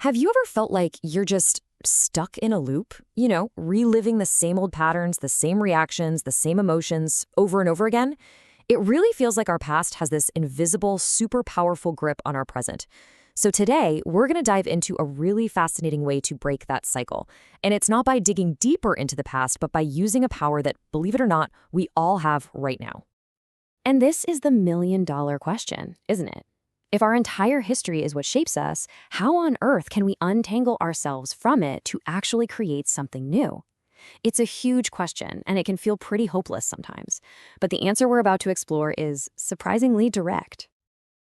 Have you ever felt like you're just stuck in a loop? Reliving the same old patterns, the same reactions, the same emotions over and over again? It really feels like our past has this invisible, super powerful grip on our present. So today, we're going to dive into a really fascinating way to break that cycle. And it's not by digging deeper into the past, but by using a power that, believe it or not, we all have right now. And this is the million-dollar question, isn't it? If our entire history is what shapes us, how on earth can we untangle ourselves from it to actually create something new? It's a huge question, and it can feel pretty hopeless sometimes. But the answer we're about to explore is surprisingly direct.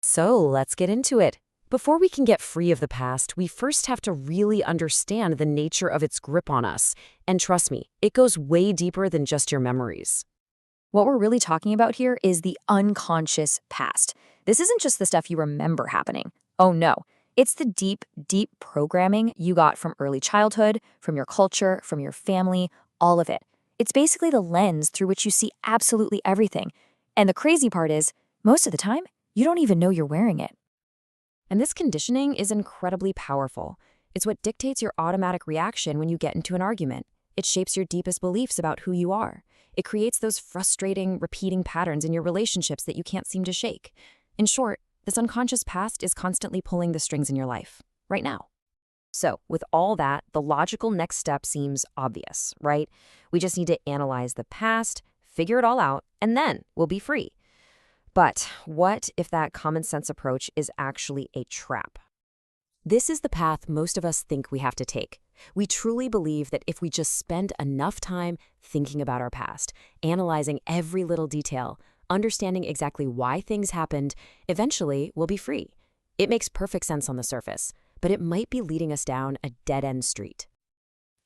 So let's get into it. Before we can get free of the past, we first have to really understand the nature of its grip on us. And trust me, it goes way deeper than just your memories. What we're really talking about here is the unconscious past. This isn't just the stuff you remember happening. Oh no, it's the deep, deep programming you got from early childhood, from your culture, from your family, all of it. It's basically the lens through which you see absolutely everything. And the crazy part is, most of the time, you don't even know you're wearing it. And this conditioning is incredibly powerful. It's what dictates your automatic reaction when you get into an argument. It shapes your deepest beliefs about who you are. It creates those frustrating, repeating patterns in your relationships that you can't seem to shake. In short, this unconscious past is constantly pulling the strings in your life, right now. So, with all that, the logical next step seems obvious, right? We just need to analyze the past, figure it all out, and then we'll be free. But what if that common sense approach is actually a trap? This is the path most of us think we have to take. We truly believe that if we just spend enough time thinking about our past, analyzing every little detail, understanding exactly why things happened, eventually we'll be free. It makes perfect sense on the surface, but it might be leading us down a dead-end street.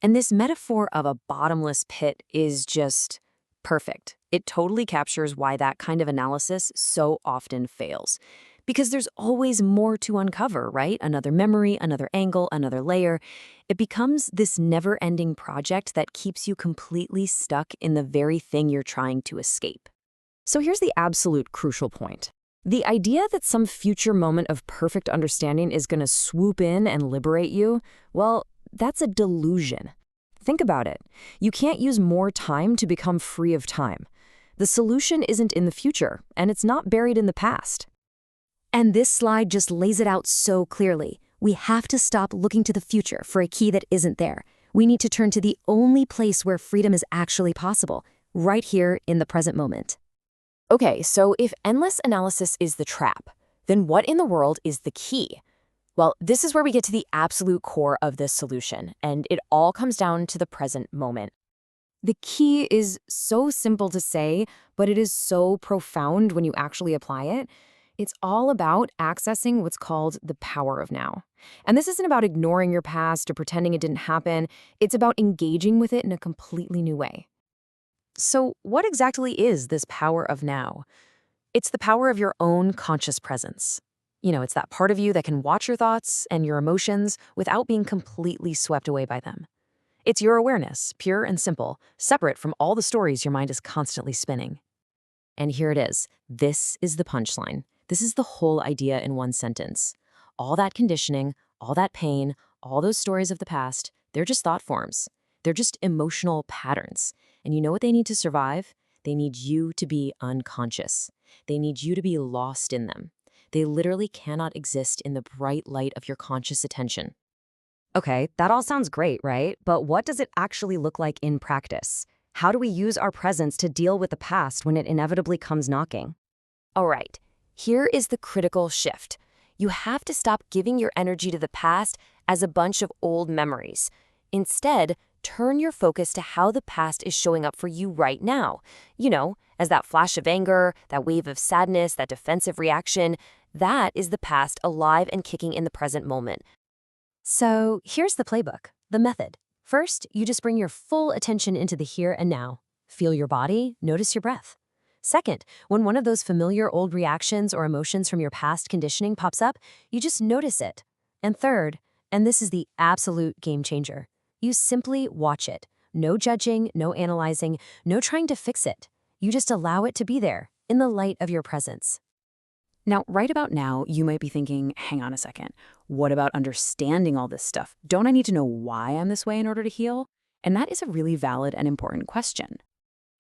And this metaphor of a bottomless pit is just perfect. It totally captures why that kind of analysis so often fails. Because there's always more to uncover, right? Another memory, another angle, another layer. It becomes this never-ending project that keeps you completely stuck in the very thing you're trying to escape. So here's the absolute crucial point. The idea that some future moment of perfect understanding is going to swoop in and liberate you, well, that's a delusion. Think about it. You can't use more time to become free of time. The solution isn't in the future, and it's not buried in the past. And this slide just lays it out so clearly. We have to stop looking to the future for a key that isn't there. We need to turn to the only place where freedom is actually possible, right here in the present moment. Okay, so if endless analysis is the trap, then what in the world is the key? Well, this is where we get to the absolute core of this solution, and it all comes down to the present moment. The key is so simple to say, but it is so profound when you actually apply it. It's all about accessing what's called the power of now. And this isn't about ignoring your past or pretending it didn't happen. It's about engaging with it in a completely new way. So what exactly is this power of now? It's the power of your own conscious presence. It's that part of you that can watch your thoughts and your emotions without being completely swept away by them. It's your awareness, pure and simple, separate from all the stories your mind is constantly spinning. And here it is. This is the punchline. This is the whole idea in one sentence. All that conditioning, all that pain, all those stories of the past, they're just thought forms. They're just emotional patterns. And you know what they need to survive? They need you to be unconscious. They need you to be lost in them. They literally cannot exist in the bright light of your conscious attention. Okay, that all sounds great, right? But what does it actually look like in practice? How do we use our presence to deal with the past when it inevitably comes knocking? All right, here is the critical shift. You have to stop giving your energy to the past as a bunch of old memories. Instead, turn your focus to how the past is showing up for you right now. As that flash of anger, that wave of sadness, that defensive reaction, that is the past alive and kicking in the present moment. So here's the playbook, the method. First, you just bring your full attention into the here and now. Feel your body, notice your breath. Second, when one of those familiar old reactions or emotions from your past conditioning pops up, you just notice it. And third, and this is the absolute game changer, you simply watch it. No judging, no analyzing, no trying to fix it. You just allow it to be there, in the light of your presence. Now, right about now, you might be thinking, hang on a second, what about understanding all this stuff? Don't I need to know why I'm this way in order to heal? And that is a really valid and important question.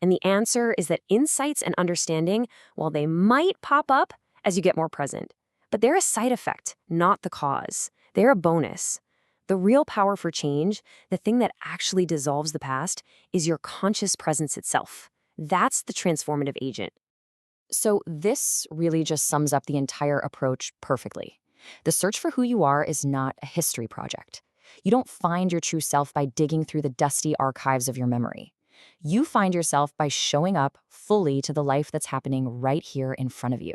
And the answer is that insights and understanding, while they might pop up as you get more present, but they're a side effect, not the cause. They're a bonus. The real power for change, the thing that actually dissolves the past, is your conscious presence itself. That's the transformative agent. So this really just sums up the entire approach perfectly. The search for who you are is not a history project. You don't find your true self by digging through the dusty archives of your memory. You find yourself by showing up fully to the life that's happening right here in front of you.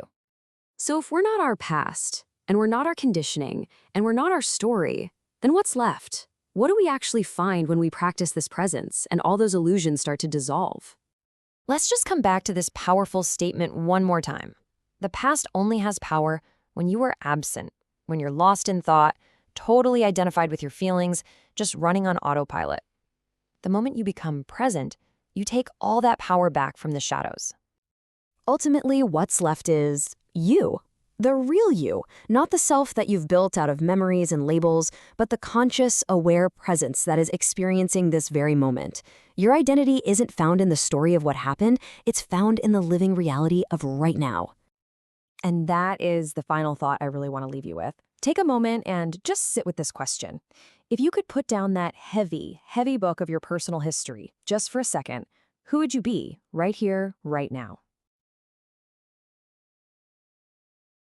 So if we're not our past, and we're not our conditioning, and we're not our story, then what's left? What do we actually find when we practice this presence and all those illusions start to dissolve? Let's just come back to this powerful statement one more time. The past only has power when you are absent, when you're lost in thought, totally identified with your feelings, just running on autopilot. The moment you become present, you take all that power back from the shadows. Ultimately, what's left is you. The real you, not the self that you've built out of memories and labels, but the conscious, aware presence that is experiencing this very moment. Your identity isn't found in the story of what happened, it's found in the living reality of right now. And that is the final thought I really want to leave you with. Take a moment and just sit with this question. If you could put down that heavy, heavy book of your personal history just for a second, who would you be right here, right now?